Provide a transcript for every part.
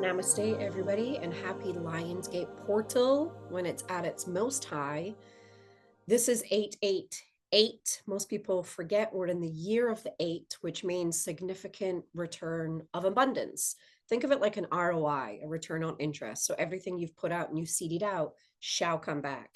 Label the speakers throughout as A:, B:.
A: Namaste, everybody, and happy Lionsgate portal when it's at its most high. This is 888. Most people forget we're in the year of the eight, which means significant return of abundance. Think of it like an ROI, a return on interest. So everything you've put out and you seeded out shall come back.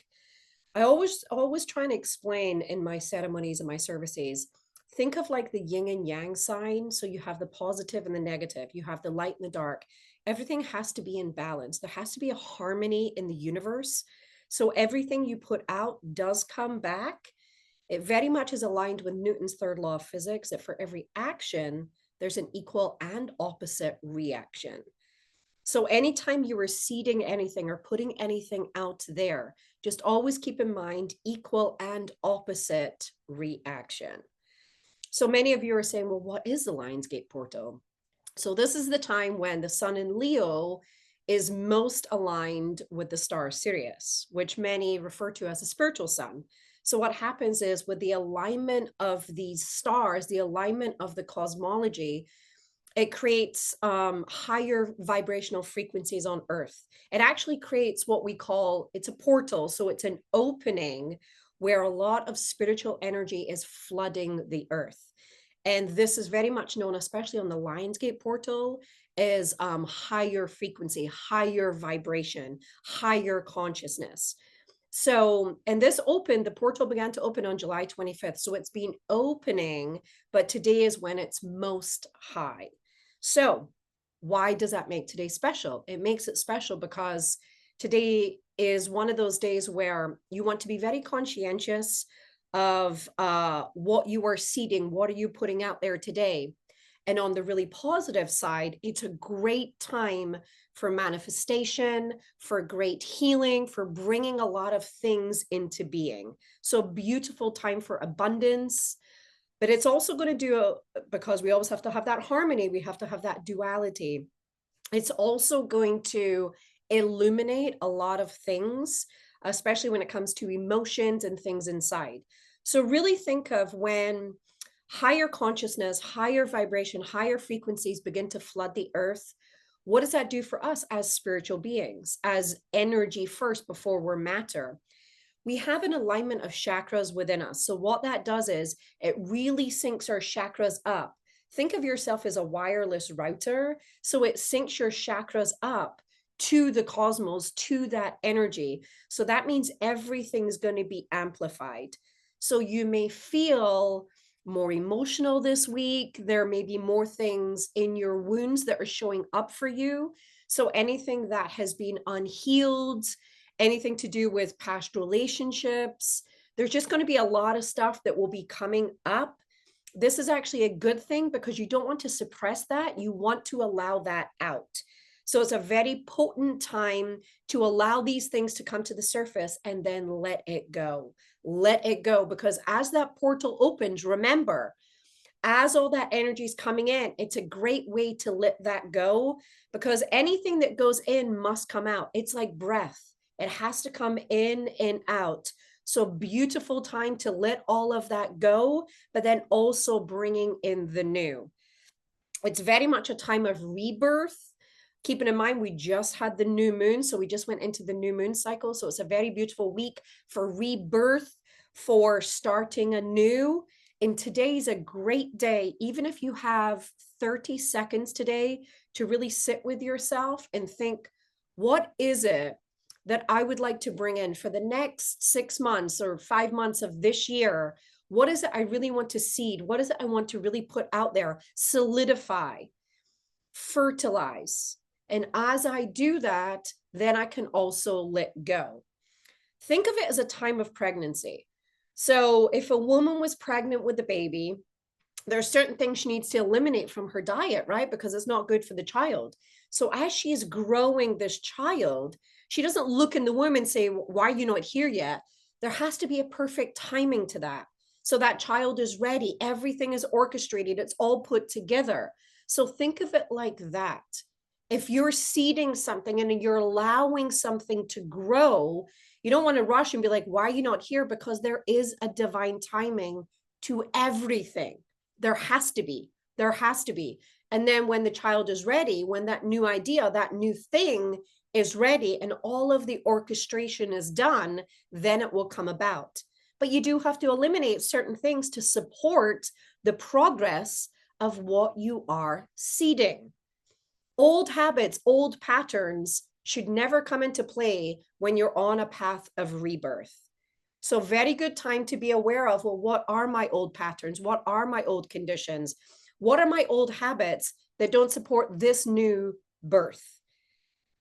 A: I always try to explain in my ceremonies and my services. Think of like the yin and yang sign. So you have the positive and the negative, you have the light and the dark. Everything has to be in balance. There has to be a harmony in the universe. So everything you put out does come back. It very much is aligned with Newton's third law of physics that for every action, there's an equal and opposite reaction. So anytime you are seeding anything or putting anything out there, just always keep in mind equal and opposite reaction. So many of you are saying, well, what is the Lionsgate portal? So this is the time when the sun in Leo is most aligned with the star Sirius, which many refer to as the spiritual sun. So what happens is with the alignment of these stars, the alignment of the cosmology, it creates higher vibrational frequencies on Earth. It actually creates what we call, it's a portal. So it's an opening where a lot of spiritual energy is flooding the Earth. And this is very much known, especially on the Lionsgate portal, as higher frequency, higher vibration, higher consciousness. So, and this opened, the portal began to open on July 25th. So it's been opening, but today is when it's most high. So why does that make today special? It makes it special because today is one of those days where you want to be very conscientious of what you are seeding, what are you putting out there today. And on the really positive side, it's a great time for manifestation, for great healing, for bringing a lot of things into being. So beautiful time for abundance. But it's also going to do, because we always have to have that harmony, we have to have that duality. It's also going to illuminate a lot of things, especially when it comes to emotions and things inside. So really think of when higher consciousness, higher vibration, higher frequencies begin to flood the earth. What does that do for us as spiritual beings, as energy first before we're matter? We have an alignment of chakras within us. So what that does is it really syncs our chakras up. Think of yourself as a wireless router. So it syncs your chakras up to the cosmos, to that energy. So that means everything's going to be amplified. So you may feel more emotional this week. There may be more things in your wounds that are showing up for you. So anything that has been unhealed, anything to do with past relationships, there's just going to be a lot of stuff that will be coming up. This is actually a good thing because you don't want to suppress that. You want to allow that out. So it's a very potent time to allow these things to come to the surface and then let it go. Let it go, because as that portal opens, remember, as all that energy is coming in, it's a great way to let that go, because anything that goes in must come out. It's like breath. It has to come in and out. So beautiful time to let all of that go, but then also bringing in the new. It's very much a time of rebirth. Keeping in mind, we just had the new moon. So we just went into the new moon cycle. So it's a very beautiful week for rebirth, for starting anew. And today's a great day, even if you have 30 seconds today to really sit with yourself and think, what is it that I would like to bring in for the next 6 months or 5 months of this year? What is it I really want to seed? What is it I want to really put out there, solidify, fertilize? And as I do that, then I can also let go. Think of it as a time of pregnancy. So if a woman was pregnant with a baby, there are certain things she needs to eliminate from her diet, right? Because it's not good for the child. So as she is growing this child, she doesn't look in the womb and say, why are you not here yet? There has to be a perfect timing to that. So that child is ready. Everything is orchestrated. It's all put together. So think of it like that. If you're seeding something and you're allowing something to grow, you don't want to rush and be like, why are you not here? Because there is a divine timing to everything. There has to be. There has to be. And then when the child is ready, when that new idea, that new thing is ready and all of the orchestration is done, then it will come about. But you do have to eliminate certain things to support the progress of what you are seeding. Old habits, old patterns should never come into play when you're on a path of rebirth. So very good time to be aware of, well, what are my old patterns? What are my old conditions? What are my old habits that don't support this new birth?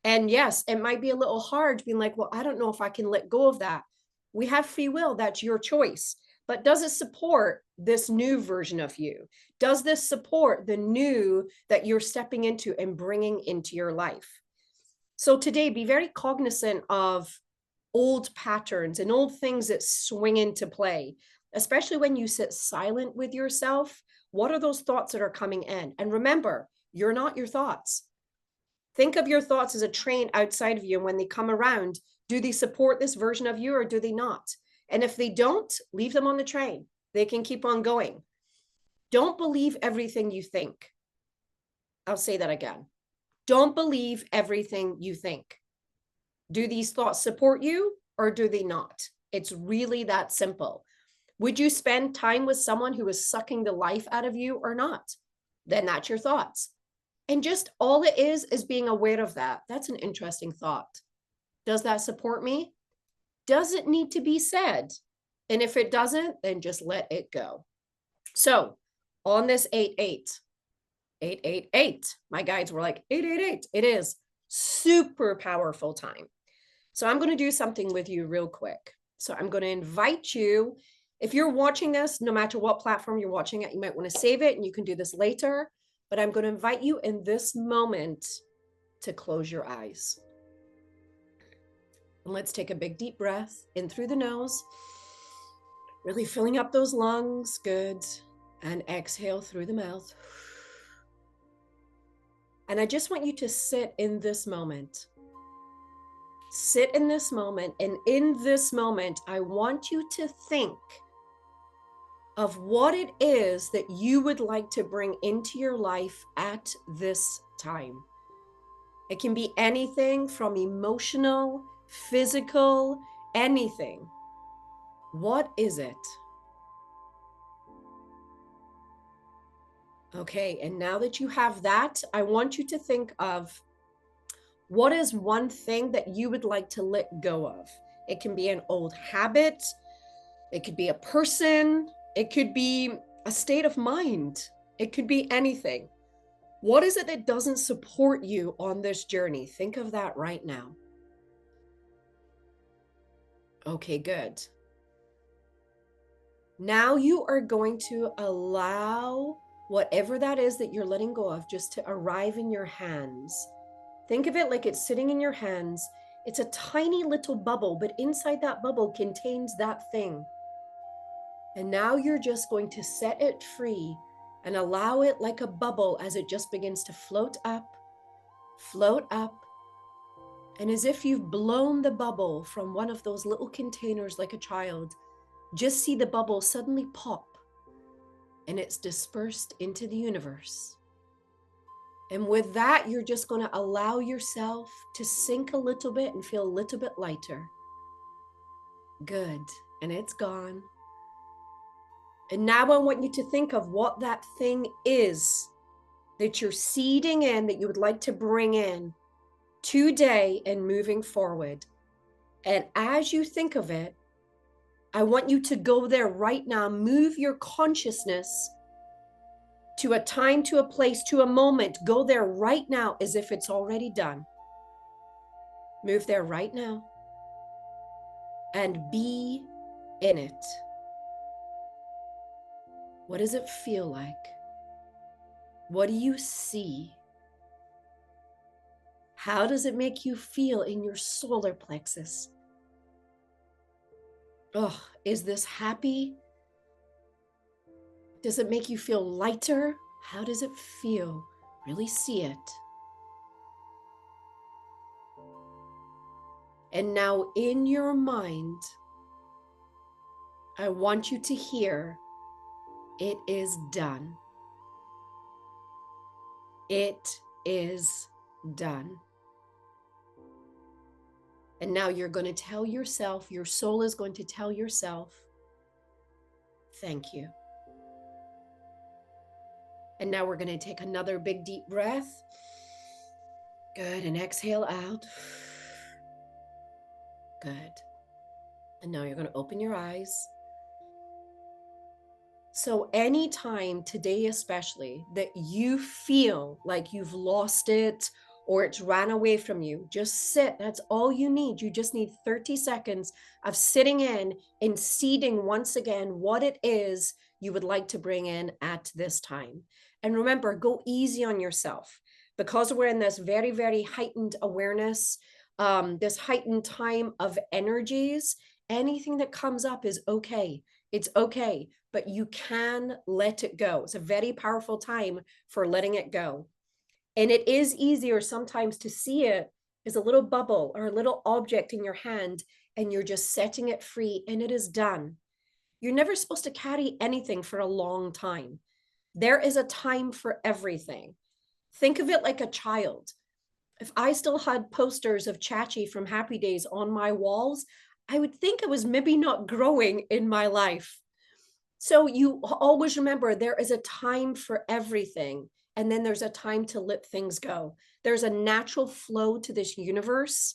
A: And yes, it might be a little hard being like, well, I don't know if I can let go of that. We have free will, that's your choice. But does it support this new version of you? Does this support the new that you're stepping into and bringing into your life? So today, be very cognizant of old patterns and old things that swing into play, especially when you sit silent with yourself. What are those thoughts that are coming in? And remember, you're not your thoughts. Think of your thoughts as a train outside of you. And when they come around, do they support this version of you or do they not? And if they don't, leave them on the train. They can keep on going. Don't believe everything you think. I'll say that again. Don't believe everything you think. Do these thoughts support you or do they not? It's really that simple. Would you spend time with someone who is sucking the life out of you or not? Then that's your thoughts. And just all it is being aware of that. That's an interesting thought. Does that support me? Does it need to be said? And if it doesn't, then just let it go. So on this 888, my guides were like 888. It is super powerful time. So I'm going to do something with you real quick. So I'm going to invite you, if you're watching this, no matter what platform you're watching it, you might want to save it and you can do this later, but I'm going to invite you in this moment to close your eyes. And let's take a big deep breath in through the nose, really filling up those lungs. Good. And exhale through the mouth. And I just want you to sit in this moment. Sit in this moment. And in this moment, I want you to think of what it is that you would like to bring into your life at this time. It can be anything from emotional, physical, anything. What is it? Okay, and now that you have that, I want you to think of what is one thing that you would like to let go of. It can be an old habit, it could be a person, it could be a state of mind, it could be anything. What is it that doesn't support you on this journey? Think of that right now. Okay, good. Now you are going to allow whatever that is that you're letting go of just to arrive in your hands. Think of it like it's sitting in your hands. It's a tiny little bubble, but inside that bubble contains that thing. And now you're just going to set it free and allow it like a bubble as it just begins to float up. And as if you've blown the bubble from one of those little containers like a child, just see the bubble suddenly pop and it's dispersed into the universe. And with that, you're just going to allow yourself to sink a little bit and feel a little bit lighter. Good. And it's gone. And now I want you to think of what that thing is that you're seeding in, that you would like to bring in today and moving forward. And as you think of it, I want you to go there right now. Move your consciousness to a time, to a place, to a moment. Go there right now as if it's already done. Move there right now and be in it. What does it feel like? What do you see? How does it make you feel in your solar plexus? Oh, is this happy? Does it make you feel lighter? How does it feel? Really see it. And now in your mind, I want you to hear, it is done. It is done. And now you're going to tell yourself, your soul is going to tell yourself, thank you. And now we're going to take another big deep breath. Good. And exhale out. Good. And now you're going to open your eyes. So anytime today, especially, that you feel like you've lost it or it's ran away from you, just sit. That's all you need. You just need 30 seconds of sitting in and seeding once again what it is you would like to bring in at this time. And remember, go easy on yourself because we're in this very, very heightened awareness, this heightened time of energies. Anything that comes up is okay. It's okay, but you can let it go. It's a very powerful time for letting it go. And it is easier sometimes to see it as a little bubble or a little object in your hand, and you're just setting it free and it is done. You're never supposed to carry anything for a long time. There is a time for everything. Think of it like a child. If I still had posters of Chachi from Happy Days on my walls, I would think I was maybe not growing in my life. So you always remember there is a time for everything. And then there's a time to let things go. There's a natural flow to this universe,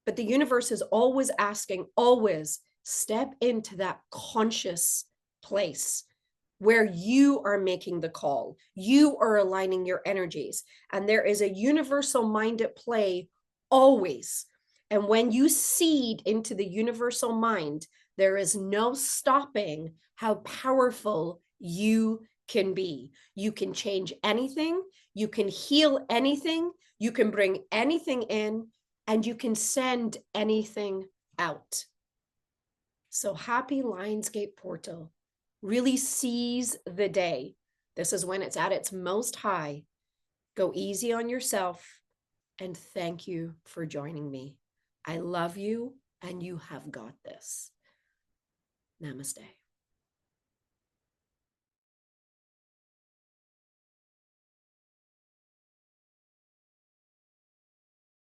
A: but the universe is always asking, always step into that conscious place where you are making the call. You are aligning your energies. And there is a universal mind at play always. And when you seed into the universal mind, there is no stopping how powerful you can be. You can change anything, you can heal anything, you can bring anything in, and you can send anything out. So happy Lionsgate Portal. Really seize the day. This is when it's at its most high. Go easy on yourself, and thank you for joining me. I love you, and you have got this. Namaste.